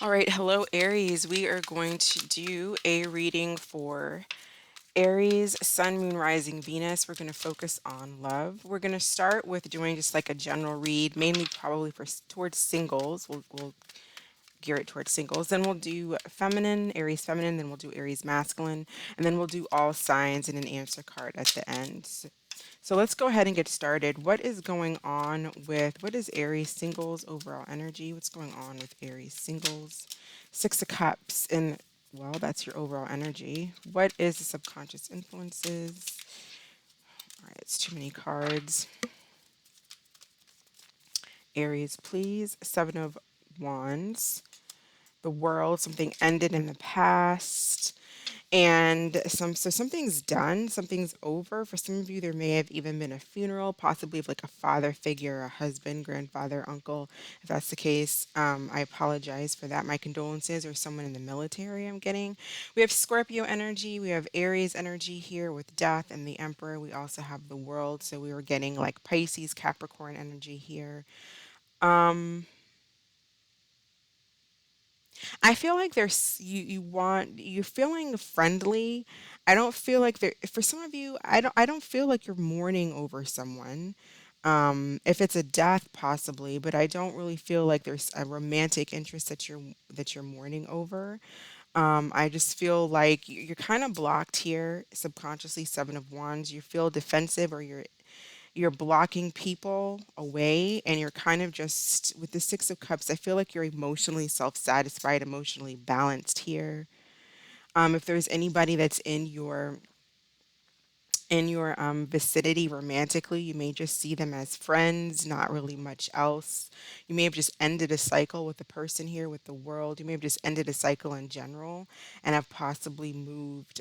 All right, hello Aries. We are going to do a reading for Aries, Sun, Moon, Rising, Venus. We're going to focus on love. We're going to start with doing just like a general read, mainly probably towards singles. We'll gear it towards singles. Then we'll do feminine, Aries feminine, then we'll do Aries masculine, and then we'll do all signs and an answer card at the end. So let's go ahead and get started. What is Aries singles overall energy? What's going on with Aries singles? Six of Cups, and well, that's your overall energy. What is the subconscious influences? All right, it's too many cards. Aries, please. Seven of Wands. The World, something ended in the past. And something's done, something's over. For some of you, there may have even been a funeral, possibly of like a father figure, a husband, grandfather, uncle. If that's the case, I apologize for that. My condolences, or someone in the military. I'm getting. We have Scorpio energy. We have Aries energy here with Death and the Emperor. We also have the World. So we were getting like Pisces, Capricorn energy here. Um, I feel like you're feeling friendly. I don't feel like there for some of you, I don't feel like you're mourning over someone. If it's a death possibly, but I don't really feel like there's a romantic interest that you're mourning over. I just feel like you're kind of blocked here subconsciously, Seven of Wands. You feel defensive, or you're blocking people away, and you're kind of just with the Six of Cups. I feel like you're emotionally self-satisfied, emotionally balanced here. If there's anybody that's in your vicinity romantically, you may just see them as friends, not really much else. You may have just ended a cycle with the person here with the World. You may have just ended a cycle in general and have possibly moved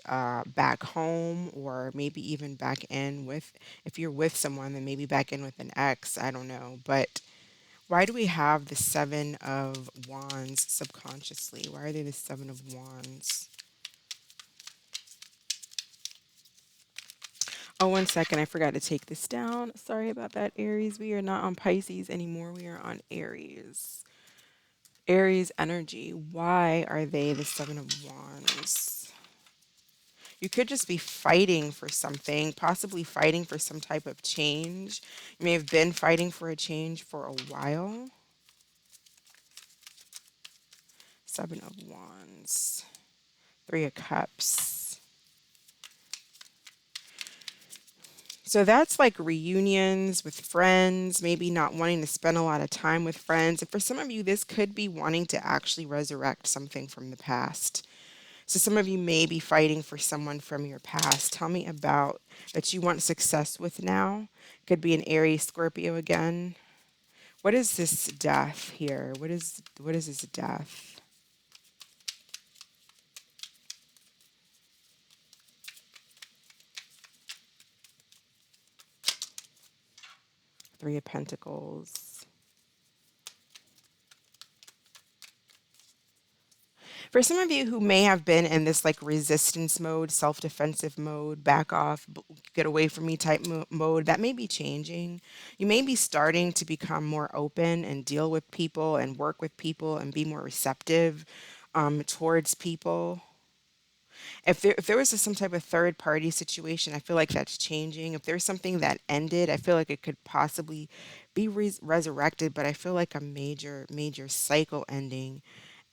back home, or maybe even back in with, if you're with someone, then maybe back in with an ex. I don't know. But why do we have the Seven of Wands subconsciously? Why are they the Seven of Wands? Oh, one second. I forgot to take this down. Sorry about that, Aries. We are not on Pisces anymore. We are on Aries. Aries energy. Why are they the Seven of Wands? You could just be fighting for something, possibly fighting for some type of change. You may have been fighting for a change for a while. Seven of Wands. Three of Cups. So that's like reunions with friends, maybe not wanting to spend a lot of time with friends. And for some of you, this could be wanting to actually resurrect something from the past. So some of you may be fighting for someone from your past. Tell me about that you want success with now. Could be an Aries, Scorpio again. What is this death here? What is this death? Three of Pentacles. For some of you who may have been in this like resistance mode, self-defensive mode, back off, get away from me type mode, that may be changing. You may be starting to become more open and deal with people and work with people and be more receptive towards people. If there was some type of third party situation, I feel like that's changing. If there's something that ended, I feel like it could possibly be resurrected, but I feel like a major cycle ending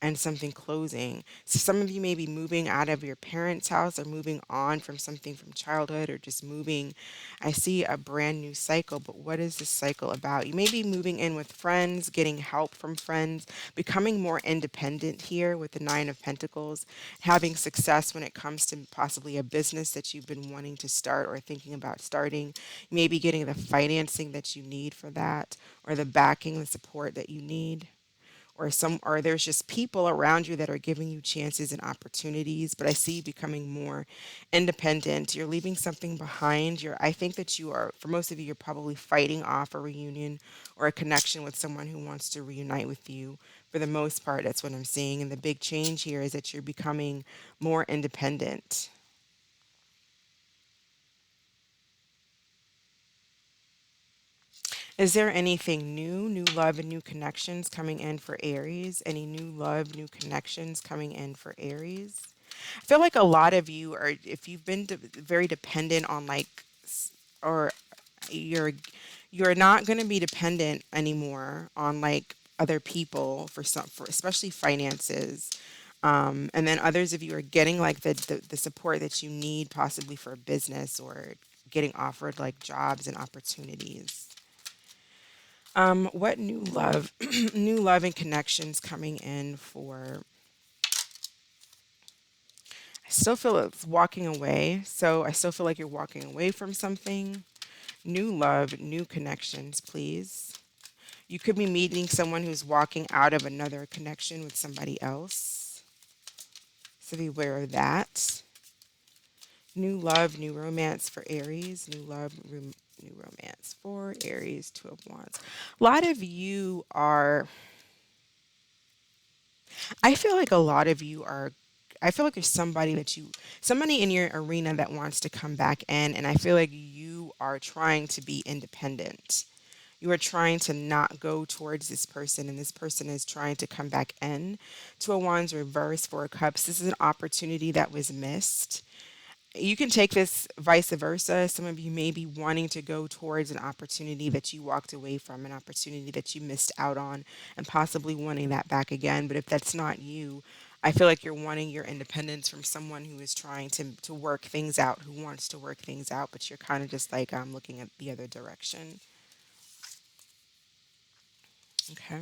and something closing. So some of you may be moving out of your parents' house, or moving on from something from childhood, or just moving. I see a brand new cycle, but what is this cycle about? You may be moving in with friends, getting help from friends, becoming more independent here with the Nine of Pentacles, having success when it comes to possibly a business that you've been wanting to start or thinking about starting. You may be getting the financing that you need for that, or the backing, the support that you need, or there's just people around you that are giving you chances and opportunities. But I see you becoming more independent. You're leaving something behind. I think that you are, for most of you, you're probably fighting off a reunion or a connection with someone who wants to reunite with you. For the most part, that's what I'm seeing. And the big change here is that you're becoming more independent. Is there anything new, new love and new connections coming in for Aries? Any new love, new connections coming in for Aries? I feel like a lot of you are, if you've been very dependent on or you're you're not going to be dependent anymore on like other people for especially finances. And then others of you are getting like the support that you need possibly for a business or getting offered like jobs and opportunities. What new love, new love and connections coming in for? I still feel it's walking away. So I still feel like you're walking away from something. New love, new connections, please. You could be meeting someone who's walking out of another connection with somebody else. So be aware of that. New love, new romance for Aries. New love, new romance for Aries. Two of Wands. A lot of you are, I feel like a lot of you are, I feel like there's somebody in your arena that wants to come back in, and I feel like you are trying to be independent. You are trying to not go towards this person, and this person is trying to come back in. Two of Wands reverse, Four of Cups. This is an opportunity that was missed. You can take this vice versa. Some of you may be wanting to go towards an opportunity that you walked away from, an opportunity that you missed out on, and possibly wanting that back again. But if that's not you, I feel like you're wanting your independence from someone who is trying to work things out, who wants to work things out, but you're kind of just like, I'm looking at the other direction. Okay.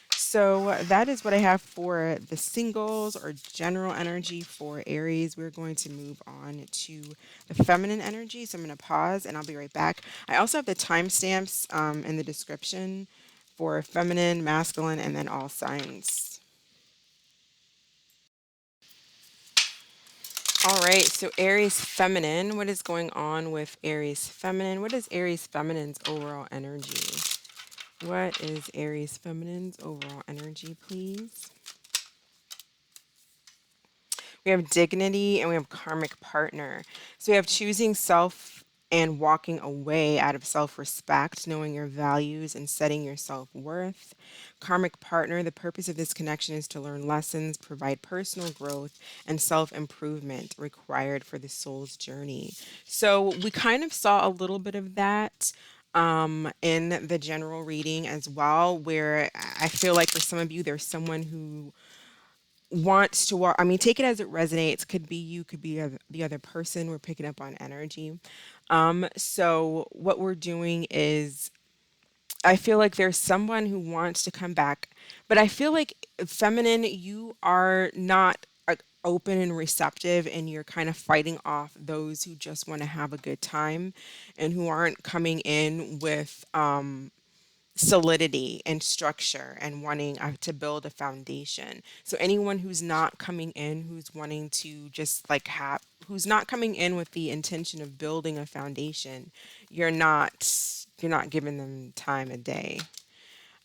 So that is what I have for the singles or general energy for Aries. We're going to move on to the feminine energy. So I'm going to pause and I'll be right back. I also have the timestamps in the description for feminine, masculine, and then all signs. All right, so Aries feminine. What is going on with Aries feminine? What is Aries feminine's overall energy? What is Aries feminine's overall energy, please? We have dignity and we have karmic partner. So we have choosing self and walking away out of self respect, knowing your values and setting your self worth. Karmic partner, the purpose of this connection is to learn lessons, provide personal growth, and self improvement required for the soul's journey. So we kind of saw a little bit of that in the general reading as well, where I feel like for some of you, there's someone who wants to walk. I mean, take it as it resonates. Could be you, could be the other person. We're picking up on energy. So what we're doing is, I feel like there's someone who wants to come back, but I feel like feminine, you are not open and receptive, and you're kind of fighting off those who just want to have a good time and who aren't coming in with solidity and structure and wanting to build a foundation. So anyone who's not coming in, who's wanting to just like have, who's not coming in with the intention of building a foundation, you're not giving them time of day.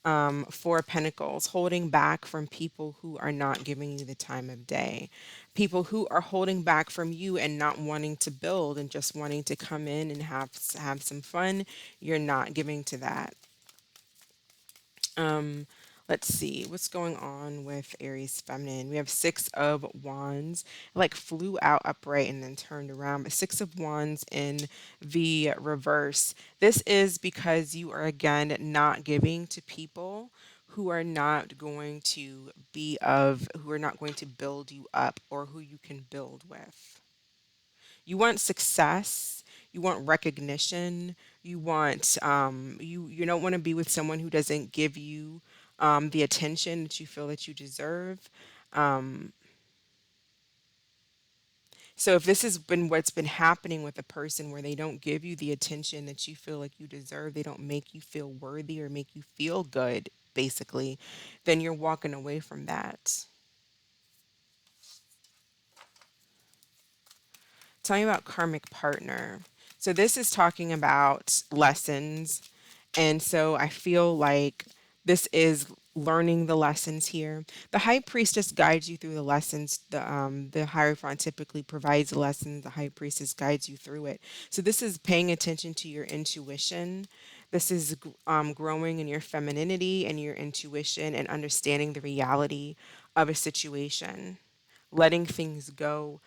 Four of Pentacles, holding back from people who are not giving you the time of day. People who are holding back from you and not wanting to build and just wanting to come in and have some fun. You're not giving to that. Um, let's see what's going on with Aries feminine. We have Six of Wands. It like flew out upright and then turned around, but Six of Wands in the reverse. This is because you are again not giving to people who are not going to who are not going to build you up or who you can build with. You want success, you want recognition, you don't want to be with someone who doesn't give you the attention that you feel that you deserve. Um, so if this has been what's been happening with a person where they don't give you the attention that you feel like you deserve, they don't make you feel worthy or make you feel good, basically, then you're walking away from that. Tell me about karmic partner. So this is talking about lessons. And so I feel like this is learning the lessons here. The high priestess guides you through the lessons. The hierophant typically provides the lessons. The high priestess guides you through it. So this is paying attention to your intuition. This is growing in your femininity and your intuition and understanding the reality of a situation, letting things go,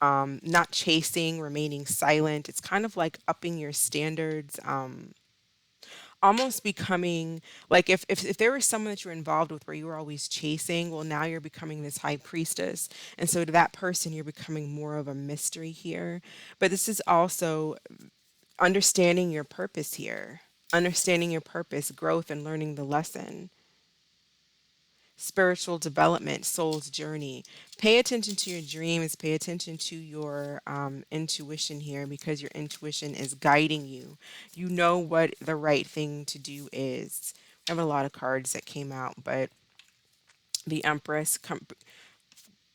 not chasing, remaining silent. It's kind of like upping your standards, almost becoming like if there was someone that you were involved with where you were always chasing, well, now you're becoming this high priestess. And so to that person, you're becoming more of a mystery here. But this is also understanding your purpose here, understanding your purpose, growth, and learning the lesson, spiritual development, soul's journey. Pay attention to your dreams, pay attention to your intuition here because your intuition is guiding you. You know what the right thing to do is. I have a lot of cards that came out, but the Empress,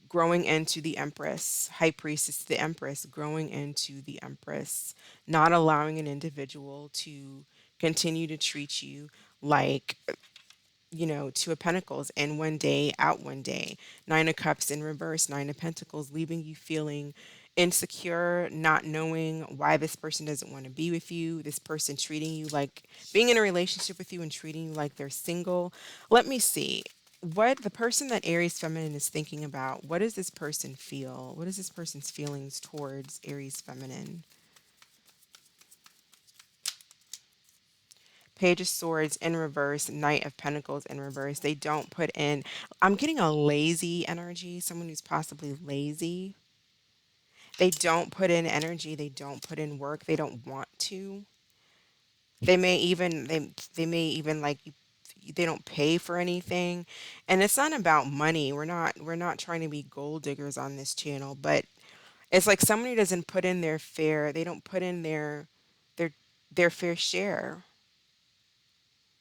growing into the Empress, High Priestess, the Empress, growing into the Empress, not allowing an individual to continue to treat you like, Two of Pentacles in one day, out one day. Nine of Cups in reverse, Nine of Pentacles, leaving you feeling insecure, not knowing why this person doesn't want to be with you, this person treating you like being in a relationship with you and treating you like they're single. Let me see. What the person that Aries feminine is thinking about, what does this person feel? What is this person's feelings towards Aries feminine? Page of Swords in reverse, Knight of Pentacles in reverse. They don't put in, I'm getting a lazy energy, someone who's possibly lazy. They don't put in energy, they don't put in work, they don't want to. They may even like they don't pay for anything. And it's not about money. We're not trying to be gold diggers on this channel, but it's like somebody doesn't put in their fair, they don't put in their their fair share.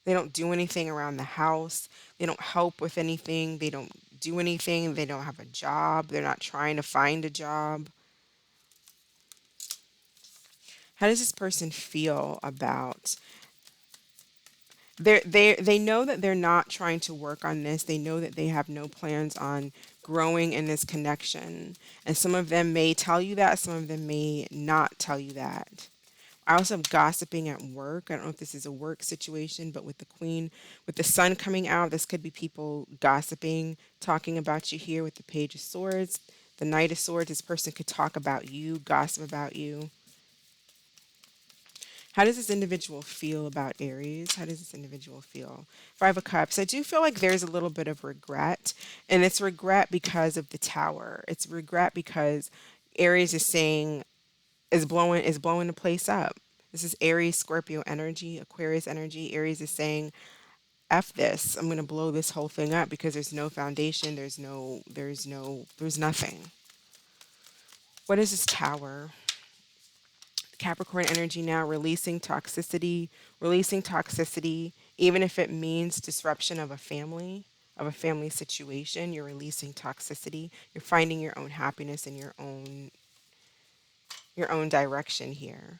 They don't do anything around the house. They don't help with anything. They don't do anything. They don't have a job. They're not trying to find a job. How does this person feel about they know that they're not trying to work on this. They know that they have no plans on growing in this connection. And some of them may tell you that, some of them may not tell you that. I also have gossiping at work. I don't know if this is a work situation, but with the Queen, with the Sun coming out, this could be people gossiping, talking about you here with the Page of Swords. The Knight of Swords, this person could talk about you, gossip about you. How does this individual feel about Aries? How does this individual feel? Five of Cups. I do feel like there's a little bit of regret, and it's regret because of the Tower. It's regret because Aries is saying, is blowing the place up. This is Aries, Scorpio energy, Aquarius energy. Aries is saying, "F this. I'm gonna blow this whole thing up because there's no foundation. There's nothing." What is this Tower? Capricorn energy now, releasing toxicity, even if it means disruption of a family situation. You're releasing toxicity. You're finding your own happiness in your own direction here.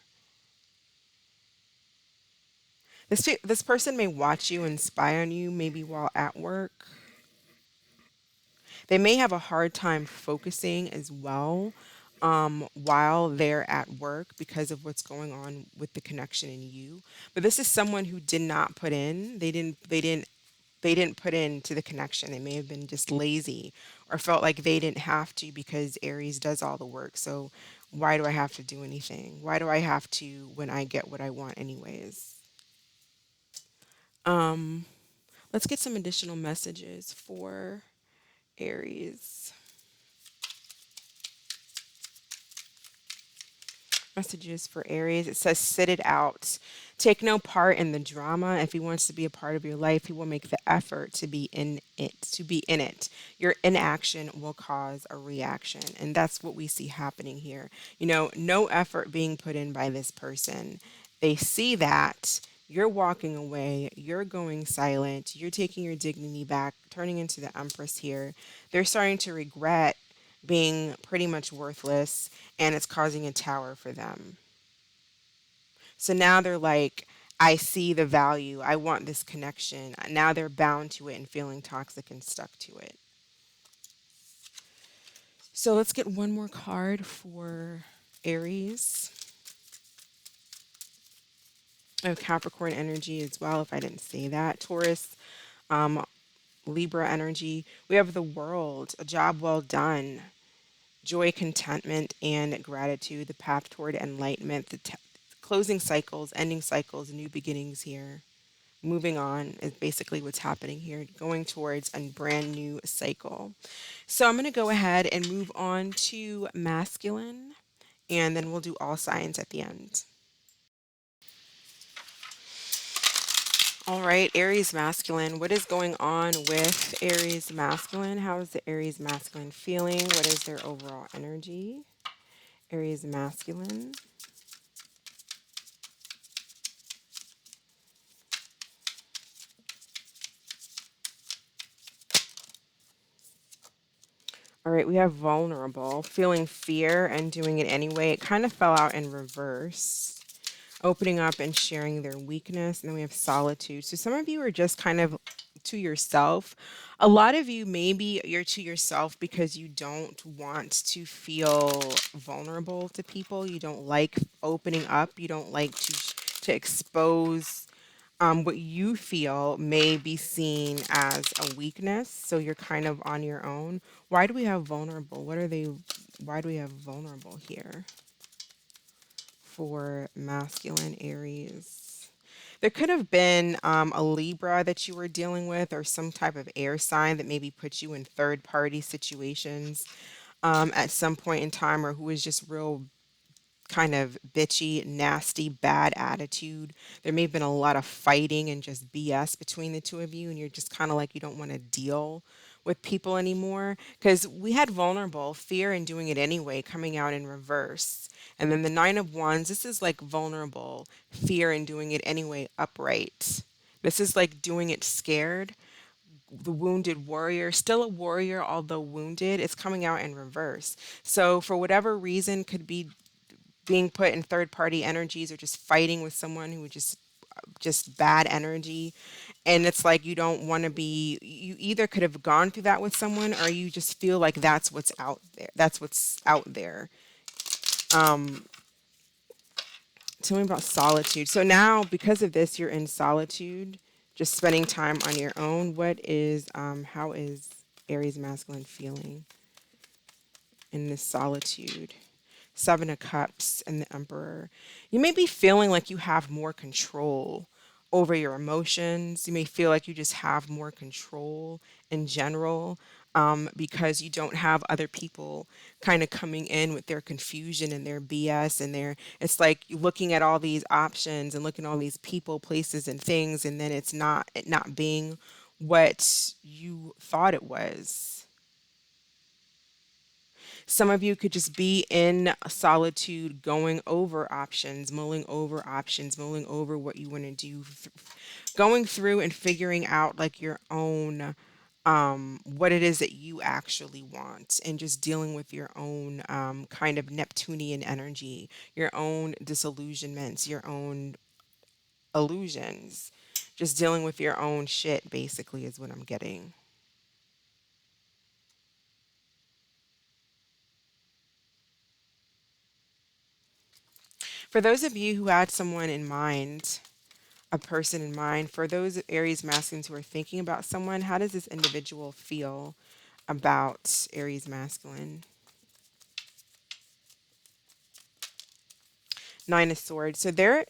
This person may watch you and spy on you maybe while at work. They may have a hard time focusing as well while they're at work because of what's going on with the connection in you. But this is someone who did not put in. They didn't put into the connection. They may have been just lazy or felt like they didn't have to because Aries does all the work. So why do I have to do anything? Why do I have to when I get what I want anyways? Um, let's get some additional messages for Aries. Messages for Aries. It says, sit it out. Take no part in the drama. If he wants to be a part of your life, he will make the effort to be in it, to be in it. Your inaction will cause a reaction. And that's what we see happening here. No effort being put in by this person. They see that you're walking away, you're going silent, you're taking your dignity back, turning into the Empress here. They're starting to regret being pretty much worthless, and it's causing a tower for them. So now they're like, I see the value. I want this connection. Now they're bound to it and feeling toxic and stuck to it. So let's get one more card for Aries. Oh, Capricorn energy as well, if I didn't say that. Taurus, um, Libra energy. We have the world, a job well done, joy, contentment, and gratitude, the path toward enlightenment, closing cycles, ending cycles, new beginnings here. Moving on is basically what's happening here, going towards a brand new cycle. So I'm going to go ahead and move on to masculine, and then we'll do all signs at the end. All right, Aries masculine. What is going on with Aries masculine? How is the Aries masculine feeling? What is their overall energy? Aries masculine. All right, we have vulnerable, feeling fear and doing it anyway. It kind of fell out in reverse. Opening up and sharing their weakness. And then we have solitude. So some of you are just kind of to yourself. A lot of you, maybe you're to yourself because you don't want to feel vulnerable to people. You don't like opening up. You don't like to expose what you feel may be seen as a weakness. So you're kind of on your own. Why do we have vulnerable? What are they? Why do we have vulnerable here for masculine Aries? There could have been a Libra that you were dealing with, or some type of air sign that maybe put you in third party situations at some point in time, or who was just real kind of bitchy, nasty, bad attitude. There may have been a lot of fighting and just BS between the two of you, and you're just kind of like you don't want to deal with people anymore. Because we had vulnerable, fear, and doing it anyway coming out in reverse. And then the Nine of Wands, this is like vulnerable, fear, and doing it anyway upright. This is like doing it scared. The wounded warrior, still a warrior, although wounded, it's coming out in reverse. So, for whatever reason, could be being put in third party energies or just fighting with someone who just bad energy, and it's like you don't want to be, you either could have gone through that with someone or you just feel like that's what's out there. Tell me about solitude. So now because of this you're in solitude, just spending time on your own. How is Aries masculine feeling in this solitude? Seven of Cups and the Emperor. You may be feeling like you have more control over your emotions. You may feel like you just have more control in general, because you don't have other people kind of coming in with their confusion and their BS and their. It's like you looking at all these options and looking at all these people, places, and things, and then it not being what you thought it was. Some of you could just be in solitude, mulling over what you want to do, going through and figuring out like your own, what it is that you actually want, and just dealing with your own kind of Neptunian energy, your own disillusionments, your own illusions, just dealing with your own shit, basically, is what I'm getting. For those of you who had someone in mind, a person in mind, for those Aries masculines who are thinking about someone, how does this individual feel about Aries masculine? Nine of Swords. So they're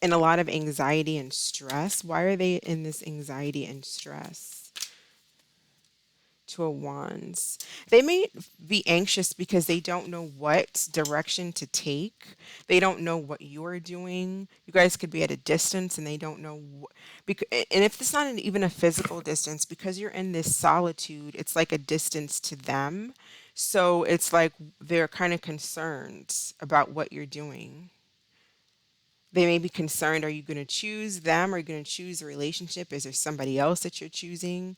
in a lot of anxiety and stress. Why are they in this anxiety and stress? Two of Wands. They may be anxious because they don't know what direction to take. They don't know what you're doing. You guys could be at a distance and they don't know. And if it's not even a physical distance, because you're in this solitude, it's like a distance to them. So it's like they're kind of concerned about what you're doing. They may be concerned, are you going to choose them? Are you going to choose a relationship? Is there somebody else that you're choosing?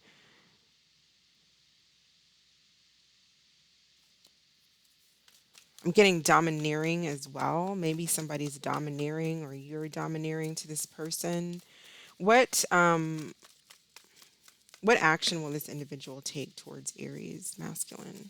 I'm getting domineering as well. Maybe somebody's domineering or you're domineering to this person. What um what action will this individual take towards Aries masculine?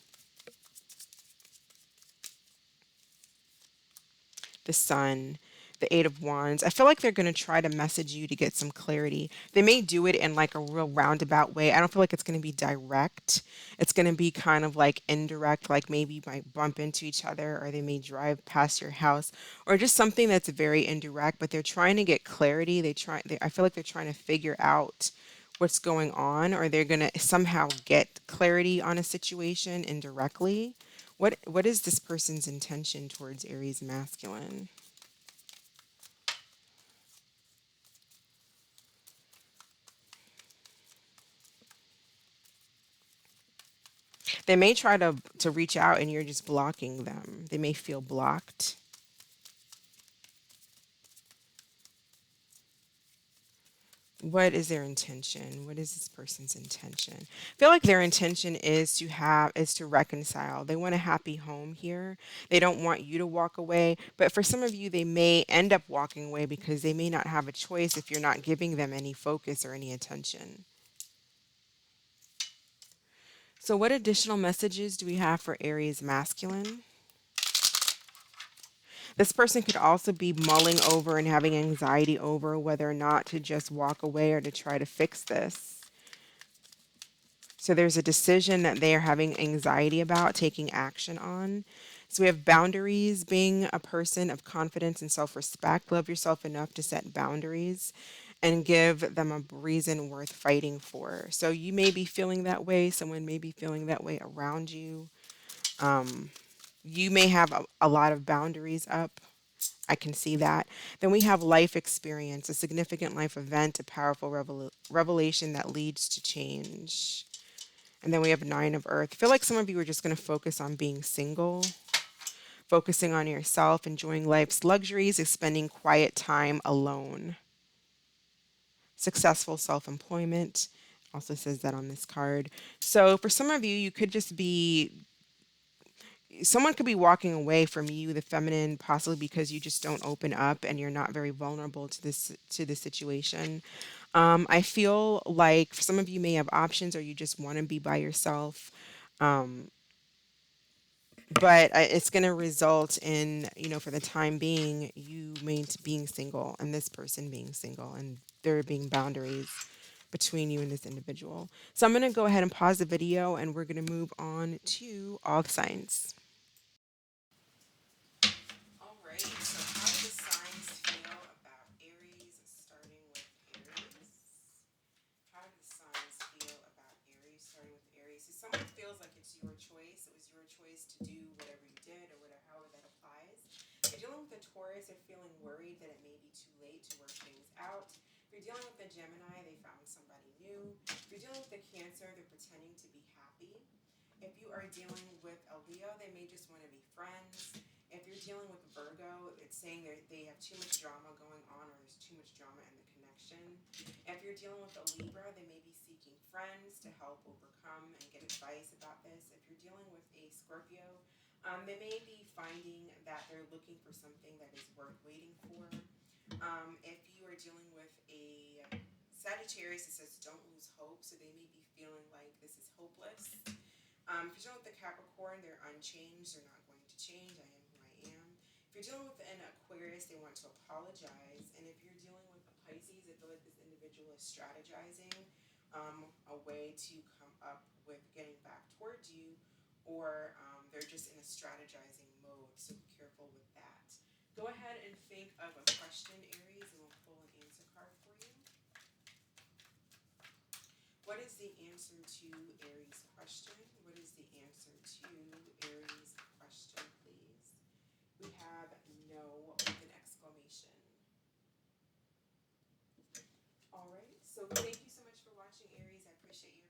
The Sun. The Eight of Wands. I feel like they're going to try to message you to get some clarity. They may do it in like a real roundabout way. I don't feel like it's going to be direct. It's going to be kind of like indirect, like maybe you might bump into each other or they may drive past your house or just something that's very indirect, but they're trying to get clarity. I feel like they're trying to figure out what's going on, or they're going to somehow get clarity on a situation indirectly. What is this person's intention towards Aries masculine? They may try to reach out and you're just blocking them. They may feel blocked. What is their intention? What is this person's intention? I feel like their intention is to reconcile. They want a happy home here. They don't want you to walk away, but for some of you they may end up walking away because they may not have a choice if you're not giving them any focus or any attention. So what additional messages do we have for Aries masculine? This person could also be mulling over and having anxiety over whether or not to just walk away or to try to fix this. So there's a decision that they are having anxiety about taking action on. So we have boundaries, being a person of confidence and self-respect. Love yourself enough to set boundaries and give them a reason worth fighting for. So you may be feeling that way. Someone may be feeling that way around you. You may have a lot of boundaries up. I can see that. Then we have life experience, a significant life event, a powerful revelation that leads to change. And then we have Nine of Earth. I feel like some of you are just going to focus on being single, focusing on yourself, enjoying life's luxuries, and spending quiet time alone. Successful self-employment also says that on this card. So for some of you, you could just be someone could be walking away from you, the feminine, possibly because you just don't open up and you're not very vulnerable to this situation. I feel like for some of you may have options or you just want to be by yourself. Um, but it's going to result in, for the time being, being single and this person being single and there being boundaries between you and this individual. So I'm going to go ahead and pause the video and we're going to move on to all the signs. All right, so how do the signs feel about Aries, starting with Aries? How do the signs feel about Aries, starting with Aries? So someone feels like it's your choice. It was your choice to do whatever you did or whatever, however that applies. If you're dealing with a Taurus, they're feeling worried that it may be too late to work things out. If you're dealing with a Gemini, they found somebody new. If you're dealing with a Cancer, they're pretending to be happy. If you are dealing with a Leo, they may just want to be friends. If you're dealing with Virgo, it's saying they have too much drama going on or there's too much drama in the connection. If you're dealing with a Libra, they may be seeking friends to help overcome and get advice about this. If you're dealing with a Scorpio, they may be finding that they're looking for something that is worth waiting for. If you are dealing with a Sagittarius, it says don't lose hope, so they may be feeling like this is hopeless. If you're dealing with the Capricorn, they're unchanged. They're not going to change. I am who I am. If you're dealing with an Aquarius, they want to apologize. And if you're dealing with a Pisces, I feel like this individual is strategizing a way to come up with getting back towards you, or they're just in a strategizing mode. So be careful with that. Go ahead and think of a question, Aries, and we'll pull an answer card for you. What is the answer to Aries' question? What is the answer to Aries' question, please? We have no with an exclamation. All right. So thank you so much for watching, Aries. I appreciate your